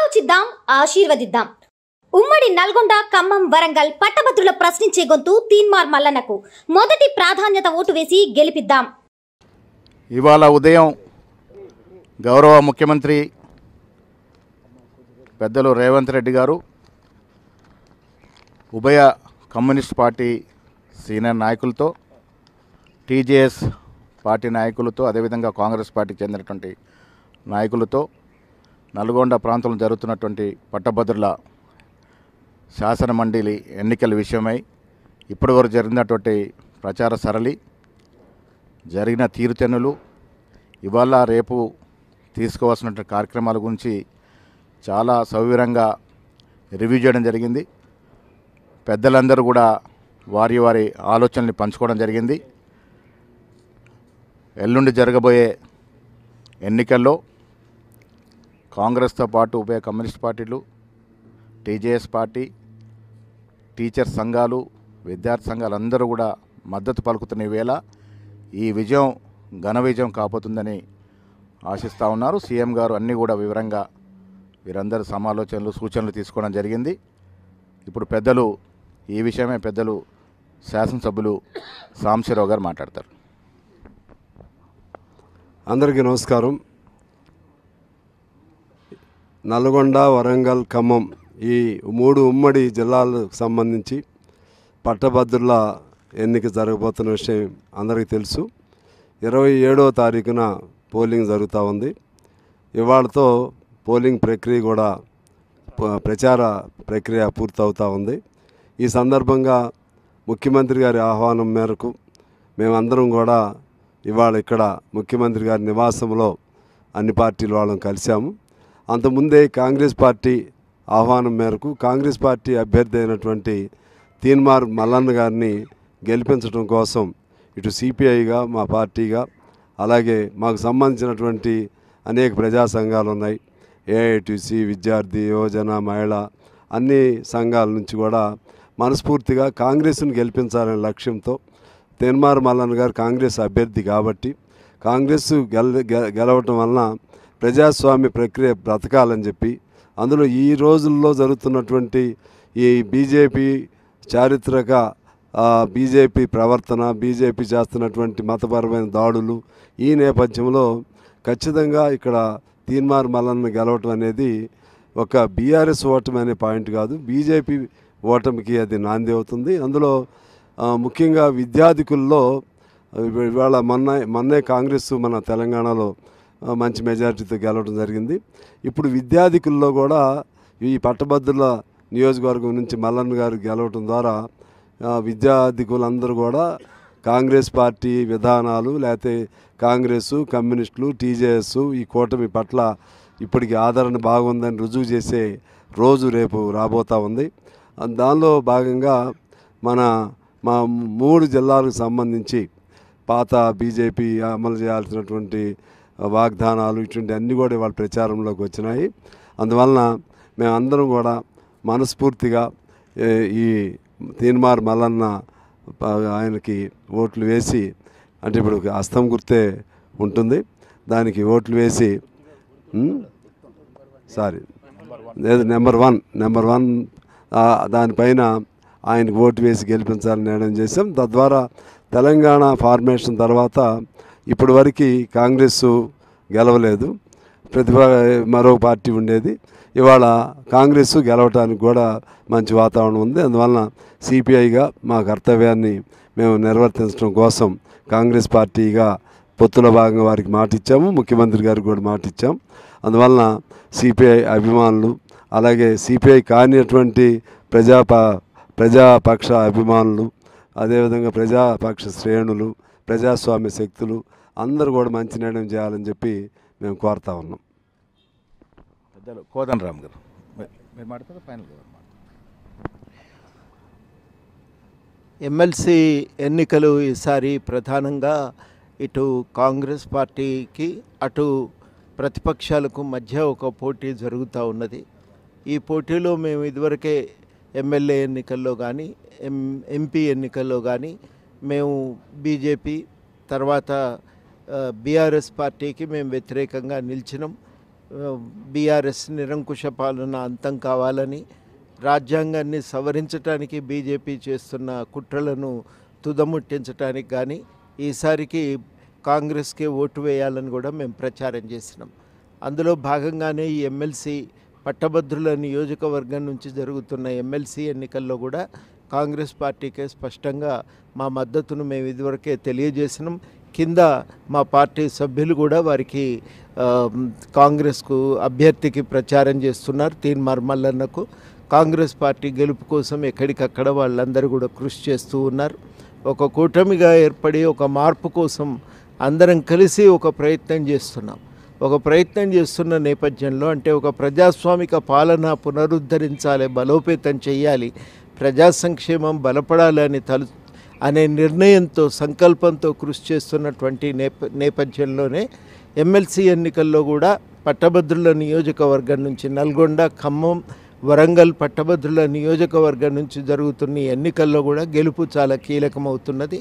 ఆలోచిద్దాం, ఆశీర్వదిద్దాం. ఉమ్మడి నల్గొండ, ఖమ్మం, వరంగల్ పట్టభద్రుల ప్రశ్నించే గొంతు తీన్మార్ మల్లన్నకు మొదటి ప్రాధాన్యత ఓటు వేసి గెలిపిద్దాం. ఇవాళ ఉదయం గౌరవ ముఖ్యమంత్రి పెద్దలు రేవంత్ రెడ్డి గారు ఉభయ కమ్యూనిస్ట్ పార్టీ సీనియర్ నాయకులతో, టీజేఎస్ పార్టీ నాయకులతో, అదేవిధంగా కాంగ్రెస్ పార్టీకి చెందినటువంటి నాయకులతో నల్గొండ ప్రాంతంలో జరుగుతున్నటువంటి పట్టభద్రుల శాసన మండలి ఎన్నికల విషయమై ఇప్పటివరకు జరిగినటువంటి ప్రచార సరళి, జరిగిన తీరుతెన్నులు, ఇవాళ రేపు తీసుకోవాల్సినటువంటి కార్యక్రమాల గురించి చాలా సవివరంగా రివ్యూ చేయడం జరిగింది. పెద్దలందరూ కూడా వారి వారి ఆలోచనల్ని పంచుకోవడం జరిగింది. ఎల్లుండి జరగబోయే ఎన్నికల్లో కాంగ్రెస్తో పాటు ఉభయ కమ్యూనిస్ట్ పార్టీలు, టీజేఎస్ పార్టీ, టీచర్ సంఘాలు, విద్యార్థి సంఘాలు అందరూ కూడా మద్దతు పలుకుతున్న వేళ ఈ విజయం ఘన విజయం కాబోతుందని ఆశిస్తూ ఉన్నారు. సీఎం గారు అన్నీ కూడా వివరంగా వీరందరి సమాలోచనలు, సూచనలు తీసుకోవడం జరిగింది. ఇప్పుడు ఈ విషయమే పెద్దలు శాసనసభ్యులు సాంబశివరావు గారు మాట్లాడతారు. అందరికీ నమస్కారం. నల్గొండ, వరంగల్, ఖమ్మం ఈ 3 ఉమ్మడి జిల్లాలకు సంబంధించి పట్టభద్రుల ఎన్నిక జరగబోతున్న విషయం అందరికీ తెలుసు. 27వ తారీఖున పోలింగ్ జరుగుతూ ఉంది. ఇవాళతో పోలింగ్ ప్రక్రియ కూడా ప్రచార ప్రక్రియ పూర్తవుతూ ఉంది. ఈ సందర్భంగా ముఖ్యమంత్రి గారి ఆహ్వానం మేరకు మేమందరం కూడా ఇవాళ ఇక్కడ ముఖ్యమంత్రి గారి నివాసంలో అన్ని పార్టీల వాళ్ళని కలిశాము. అంతకుముందే కాంగ్రెస్ పార్టీ ఆహ్వానం మేరకు కాంగ్రెస్ పార్టీ అభ్యర్థి అయినటువంటి తీన్మార్ మల్లన్న గారిని గెలిపించడం కోసం ఇటు సిపిఐగా, మా పార్టీగా, అలాగే మాకు సంబంధించినటువంటి అనేక ప్రజా సంఘాలు ఉన్నాయి. ఏఐటీసీ, విద్యార్థి, యువజన, మహిళ అన్ని సంఘాల నుంచి కూడా మనస్ఫూర్తిగా కాంగ్రెస్ను గెలిపించాలనే లక్ష్యంతో తీన్మార్ మల్లన్న గారు కాంగ్రెస్ అభ్యర్థి కాబట్టి కాంగ్రెస్ గెలవటం వలన ప్రజాస్వామ్య ప్రక్రియ బ్రతకాలని చెప్పి, అందులో ఈ రోజుల్లో జరుగుతున్నటువంటి ఈ బీజేపీ చారిత్రక బీజేపీ ప్రవర్తన, బీజేపీ చేస్తున్నటువంటి మతపరమైన దాడులు, ఈ నేపథ్యంలో ఖచ్చితంగా ఇక్కడ తీన్మార్ మల్లన్న గెలవటం అనేది ఒక బీఆర్ఎస్ ఓటమి అనే పాయింట్ కాదు, బీజేపీ ఓటమికి అది నాంది అవుతుంది. అందులో ముఖ్యంగా విద్యార్థికుల్లో ఇవాళ మొన్నే కాంగ్రెస్ మన తెలంగాణలో మంచి మెజారిటీతో గెలవడం జరిగింది. ఇప్పుడు విద్యార్థికుల్లో కూడా ఈ పట్టభద్రుల నియోజకవర్గం నుంచి మల్లన్న గారు గెలవటం ద్వారా విద్యార్థికులందరూ కూడా కాంగ్రెస్ పార్టీ విధానాలు, లేకపోతే కాంగ్రెసు, కమ్యూనిస్టులు, టీజేఎస్ ఈ కూటమి పట్ల ఇప్పటికి ఆదరణ బాగుందని రుజువు చేసే రోజు రేపు రాబోతూ ఉంది. దానిలో భాగంగా మా 3 జిల్లాలకు సంబంధించి పాత బీజేపీ అమలు చేయాల్సినటువంటి వాగ్దానాలు ఇటువంటి అన్నీ కూడా ఇవాళ ప్రచారంలోకి వచ్చినాయి. అందువలన మేమందరం కూడా మనస్ఫూర్తిగా ఈ తీన్మార్ మల్లన్న ఆయనకి ఓట్లు వేసి, అంటే ఇప్పుడు హస్తం గుర్తే ఉంటుంది, దానికి ఓట్లు వేసి నెంబర్ వన్ దానిపైన ఆయనకు ఓటు వేసి గెలిపించాలని నిర్ణయం చేశాం. తద్వారా తెలంగాణ ఫార్మేషన్ తర్వాత ఇప్పటి వరకు కాంగ్రెస్ గెలవలేదు, మరో పార్టీ ఉండేది. ఇవాళ కాంగ్రెస్ గెలవటానికి కూడా మంచి వాతావరణం ఉంది. అందువలన సిపిఐగా మా కర్తవ్యాన్ని మేము నిర్వర్తించడం కోసం కాంగ్రెస్ పార్టీగా పొత్తుల భాగంగా వారికి మాట ఇచ్చాము, ముఖ్యమంత్రి గారికి కూడా మాట ఇచ్చాం. అందువలన సిపిఐ అభిమానులు, అలాగే సిపిఐ కానిటువంటి ప్రజాపక్ష అభిమానులు, అదేవిధంగా ప్రజాపక్ష శ్రేణులు, ప్రజాస్వామ్య శక్తులు అందరూ కూడా మంచి నిర్ణయం చేయాలని చెప్పి మేము కోరుతా ఉన్నాం. కోదండ రామ్ గారు మీరు మాట్లాడతారు ఫైనల్. ఎమ్మెల్సీ ఎన్నికలు ఈసారి ప్రధానంగా ఇటు కాంగ్రెస్ పార్టీకి అటు ప్రతిపక్షాలకు మధ్య ఒక పోటీ జరుగుతూ ఉన్నది. ఈ పోటీలో మేము ఇదివరకే ఎమ్మెల్యే ఎన్నికల్లో కానీ ఎంపీ ఎన్నికల్లో కానీ మేము బీజేపీ తర్వాత బీఆర్ఎస్ పార్టీకి మేము వ్యతిరేకంగా నిలిచినాం. బీఆర్ఎస్ నిరంకుశ పాలన అంతం కావాలని, రాజ్యాంగాన్ని సవరించడానికి బీజేపీ చేస్తున్న కుట్రలను తుదముట్టించడానికి కానీ ఈసారికి కాంగ్రెస్కే ఓటు వేయాలని కూడా మేము ప్రచారం చేసినాం. అందులో భాగంగానే ఈ ఎమ్మెల్సీ పట్టభద్రుల నియోజకవర్గం నుంచి జరుగుతున్న ఎమ్మెల్సీ ఎన్నికల్లో కూడా కాంగ్రెస్ పార్టీకే స్పష్టంగా మా మద్దతును మేము ఇదివరకే తెలియజేసినాం. కింద మా పార్టీ సభ్యులు కూడా వారికి కాంగ్రెస్కు అభ్యర్థికి ప్రచారం చేస్తున్నారు. తీన్మార్ మల్లన్నకు కాంగ్రెస్ పార్టీ గెలుపు కోసం ఎక్కడికక్కడ వాళ్ళందరూ కూడా కృషి చేస్తూ ఉన్నారు. ఒక కూటమిగా ఏర్పడి ఒక మార్పు కోసం అందరం కలిసి ఒక ప్రయత్నం చేస్తున్నాం. ఒక ప్రయత్నం చేస్తున్న నేపథ్యంలో అంటే ఒక ప్రజాస్వామిక పాలన పునరుద్ధరించాలి, బలోపేతం చేయాలి, ప్రజా సంక్షేమం బలపడాలని అనే నిర్ణయంతో సంకల్పంతో కృషి చేస్తున్నటువంటి నేపథ్యంలోనే ఎమ్మెల్సీ ఎన్నికల్లో కూడా పట్టభద్రుల నియోజకవర్గం నుంచి నల్గొండ, ఖమ్మం, వరంగల్ పట్టభద్రుల నియోజకవర్గం నుంచి జరుగుతున్న ఎన్నికల్లో కూడా గెలుపు చాలా కీలకమవుతున్నది.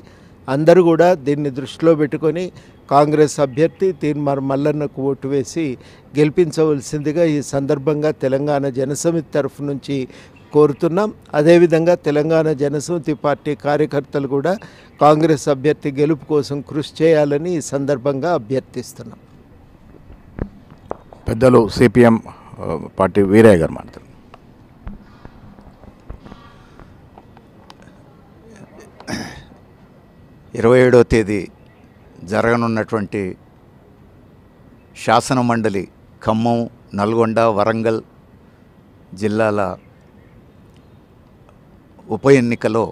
అందరూ కూడా దీన్ని దృష్టిలో పెట్టుకొని కాంగ్రెస్ అభ్యర్థి తీన్మార్ మల్లన్నకు ఓటు వేసి గెలిపించవలసిందిగా ఈ సందర్భంగా తెలంగాణ జనసమితి తరఫు నుంచి కోరుతున్నాం. అదేవిధంగా తెలంగాణ జనసమితి పార్టీ కార్యకర్తలు కూడా కాంగ్రెస్ అభ్యర్థి గెలుపు కోసం కృషి చేయాలని ఈ సందర్భంగా అభ్యర్థిస్తున్నాం. పెద్దలు సిపిఎం పార్టీ వీరయ్య గారు మాట్లాడారు. 27వ తేదీ జరగనున్నటువంటి శాసన మండలి ఖమ్మం, నల్గొండ, వరంగల్ జిల్లాల ఉప ఎన్నికలో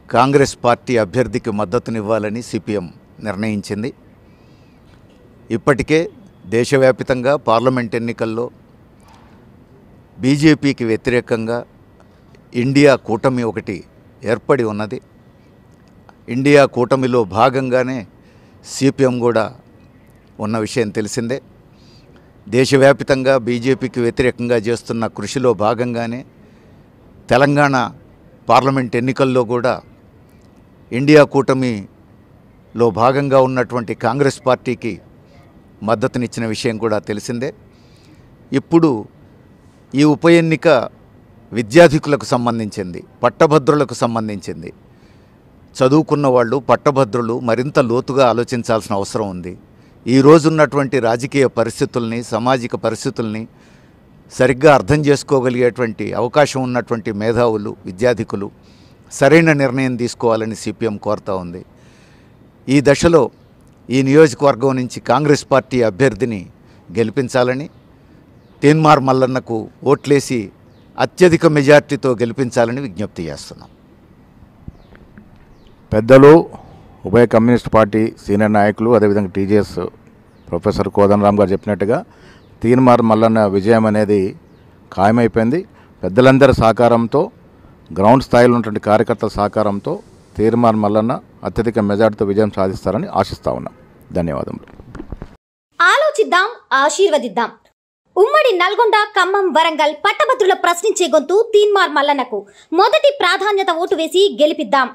కాంగ్రెస్ పార్టీ అభ్యర్థికి మద్దతునివ్వాలని సిపిఎం నిర్ణయించింది. ఇప్పటికే దేశవ్యాప్తంగా పార్లమెంట్ ఎన్నికల్లో బీజేపీకి వ్యతిరేకంగా ఇండియా కూటమి ఒకటి ఏర్పడి ఉన్నది. ఇండియా కూటమిలో భాగంగానే సిపిఎం కూడా ఉన్న విషయం తెలిసిందే. దేశవ్యాప్తంగా బీజేపీకి వ్యతిరేకంగా చేస్తున్న కృషిలో భాగంగానే తెలంగాణ పార్లమెంట్ ఎన్నికల్లో కూడా ఇండియా కూటమిలో భాగంగా ఉన్నటువంటి కాంగ్రెస్ పార్టీకి మద్దతునిచ్చిన విషయం కూడా తెలిసిందే. ఇప్పుడు ఈ ఉప ఎన్నిక విద్యాధికులకు సంబంధించింది, పట్టభద్రులకు సంబంధించింది. చదువుకున్న వాళ్ళు, పట్టభద్రులు మరింత లోతుగా ఆలోచించాల్సిన అవసరం ఉంది. ఈ రోజున్నటువంటి రాజకీయ పరిస్థితుల్ని, సామాజిక పరిస్థితుల్ని సరిగ్గా అర్థం చేసుకోగలిగేటువంటి అవకాశం ఉన్నటువంటి మేధావులు, విద్యాధికులు సరైన నిర్ణయం తీసుకోవాలని సిపిఎం కోరుతూ ఉంది. ఈ దశలో ఈ నియోజకవర్గం నుంచి కాంగ్రెస్ పార్టీ అభ్యర్థిని గెలిపించాలని, తీన్మార్ మల్లన్నకు ఓట్లేసి అత్యధిక మెజార్టీతో గెలిపించాలని విజ్ఞప్తి చేస్తున్నాం. పెద్దలు ఉభయ కమ్యూనిస్ట్ పార్టీ సీనియర్ నాయకులు అదేవిధంగా టీజేఎస్ ప్రొఫెసర్ కోదండరామ్ గారు చెప్పినట్టుగా తీన్మార్ మల్లన్న విజయం అనేది ఖాయమైపోయింది. పెద్దలందరి సహకారంతో, గ్రౌండ్ స్థాయిలో ఉన్నటువంటి కార్యకర్తల సహకారంతో తీన్మార్ మల్లన్న అత్యధిక మెజార్టీతో విజయం సాధిస్తారని ఆశిస్తా ఉన్నాం. ధన్యవాదములు. ఆలోచిద్దాం, ఆశీర్వదిద్దాం. ఉమ్మడి నల్గొండ, ఖమ్మం, వరంగల్ పట్టభద్రుల ప్రశ్నించే గొంతు తీన్మార్ మల్లన్నకు మొదటి ప్రాధాన్యత ఓటు వేసి గెలిపిద్దాం.